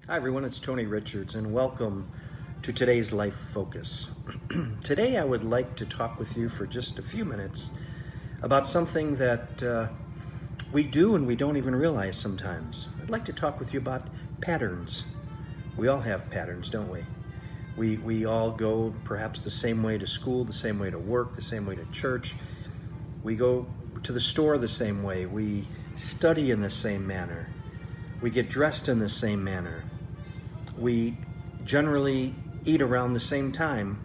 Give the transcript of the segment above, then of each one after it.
Hi everyone, it's Tony Richards and welcome to today's Life Focus. Today I would like to talk with you for just a few minutes about something that we do and we don't even realize sometimes. I'd like to talk with you about patterns. We all have patterns, don't we? We all go perhaps the same way to school, the same way to work, the same way to church. We go to the store the same way. We study in the same manner. We get dressed in the same manner. We generally eat around the same time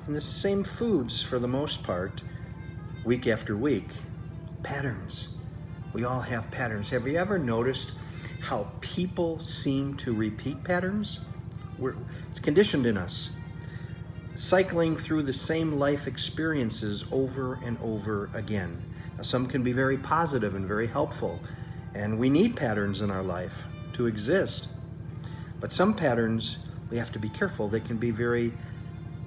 and the same foods for the most part, week after week. Patterns. We all have patterns. Have you ever noticed how people seem to repeat patterns? It's conditioned in us. Cycling through the same life experiences over and over again. Now, some can be very positive and very helpful, and we need patterns in our life to exist. But some patterns, we have to be careful. They can be very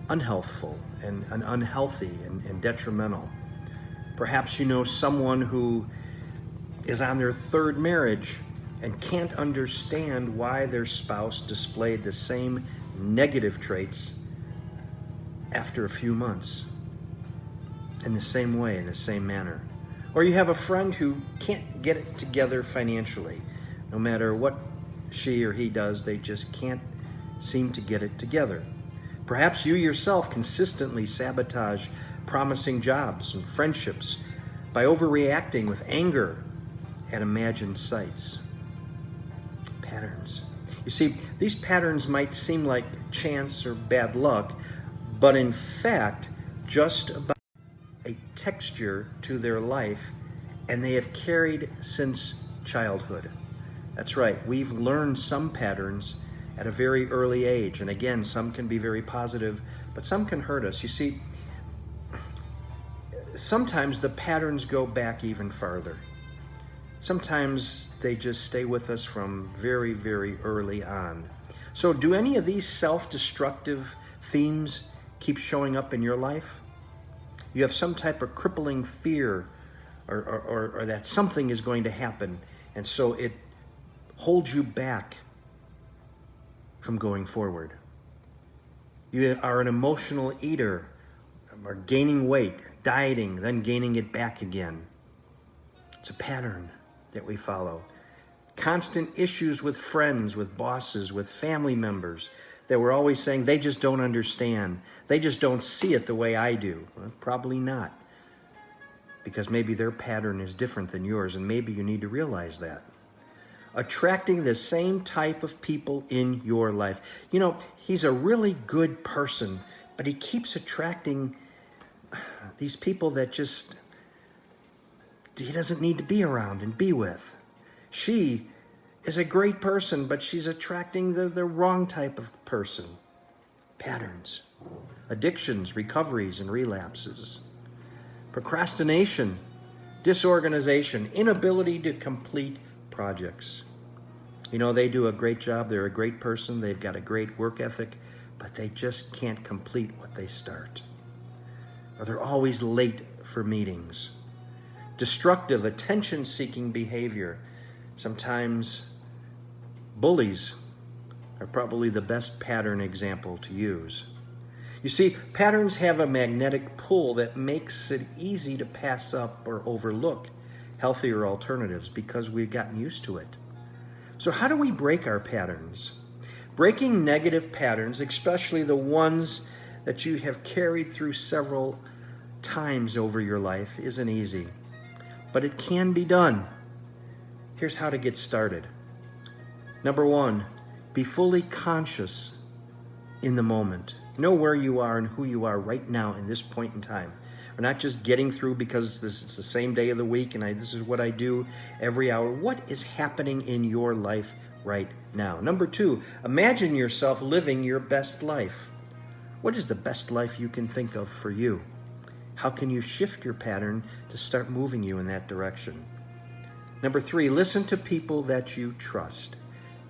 unhealthful and unhealthy and detrimental. Perhaps you know someone who is on their third marriage and can't understand why their spouse displayed the same negative traits after a few months in the same way, in the same manner. Or you have a friend who can't get it together financially. No matter what she or he does, they just can't seem to get it together. Perhaps you yourself consistently sabotage promising jobs and friendships by overreacting with anger at imagined sights. Patterns. You see, these patterns might seem like chance or bad luck, but in fact, just about a texture to their life, and they have carried since childhood. That's right, we've learned some patterns at a very early age, and again, some can be very positive, but some can hurt us. You see, sometimes the patterns go back even farther. Sometimes they just stay with us from very, very early on. So do any of these self-destructive themes keep showing up in your life? You have some type of crippling fear or that something is going to happen, and so it holds you back from going forward. You are an emotional eater, or gaining weight, dieting, then gaining it back again. It's a pattern that we follow. Constant issues with friends, with bosses, with family members that we're always saying they just don't understand. They just don't see it the way I do. Well, probably not. Because maybe their pattern is different than yours, and maybe you need to realize that. Attracting the same type of people in your life. You know, he's a really good person, but he keeps attracting these people that he doesn't need to be around and be with. She is a great person, but she's attracting the wrong type of person. Patterns, addictions, recoveries, and relapses. Procrastination, disorganization, inability to complete projects. You know, they do a great job. They're a great person. They've got a great work ethic, but they just can't complete what they start. Or they're always late for meetings. Destructive, attention-seeking behavior. Sometimes bullies are probably the best pattern example to use. You see, patterns have a magnetic pull that makes it easy to pass up or overlook healthier alternatives because we've gotten used to it. So how do we break our patterns? Breaking negative patterns, especially the ones that you have carried through several times over your life, isn't easy, but it can be done. Here's how to get started. Number one, be fully conscious in the moment. Know where you are and who you are right now in this point in time. We're not just getting through because it's the same day of the week and this is what I do every hour. What is happening in your life right now? Number two, imagine yourself living your best life. What is the best life you can think of for you? How can you shift your pattern to start moving you in that direction? Number three, listen to people that you trust.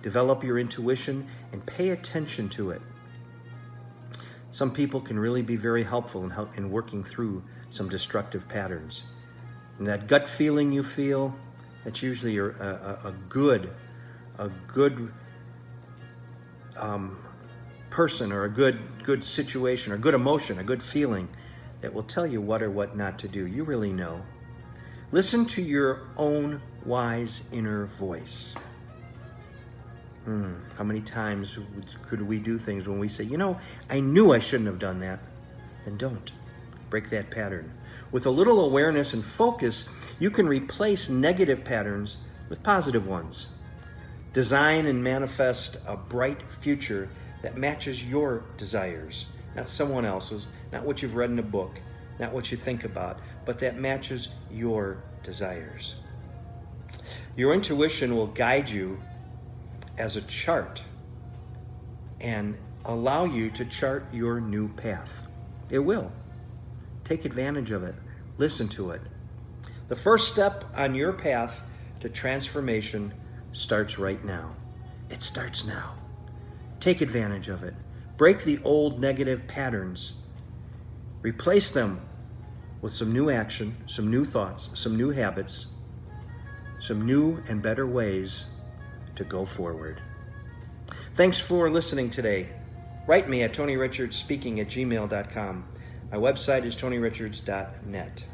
Develop your intuition and pay attention to it. Some people can really be very helpful in working through some destructive patterns. And that gut feeling you feel, that's usually a good person or a good situation or good emotion, a good feeling that will tell you what or what not to do. You really know. Listen to your own wise inner voice. How many times could we do things when we say, I knew I shouldn't have done that? Then don't. Break that pattern. With a little awareness and focus, you can replace negative patterns with positive ones. Design and manifest a bright future that matches your desires, not someone else's, not what you've read in a book, not what you think about, but that matches your desires. Your intuition will guide you as a chart and allow you to chart your new path. It will. Take advantage of it. Listen to it. The first step on your path to transformation starts right now. It starts now. Take advantage of it. Break the old negative patterns. Replace them with some new action, some new thoughts, some new habits, some new and better ways to go forward. Thanks for listening today. Write me at TonyRichardsSpeaking@gmail.com. My website is TonyRichards.net.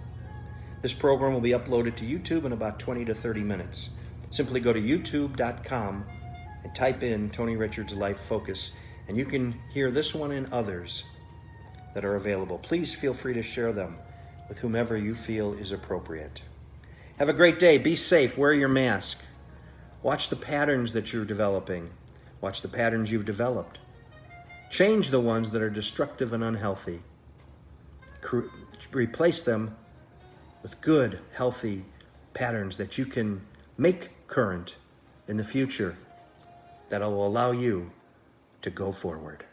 This program will be uploaded to YouTube in about 20 to 30 minutes. Simply go to youtube.com and type in Tony Richards Life Focus, and you can hear this one and others that are available. Please feel free to share them with whomever you feel is appropriate. Have a great day. Be safe. Wear your mask. Watch the patterns that you're developing. Watch the patterns you've developed. Change the ones that are destructive and unhealthy. Replace them with good, healthy patterns that you can make current in the future that will allow you to go forward.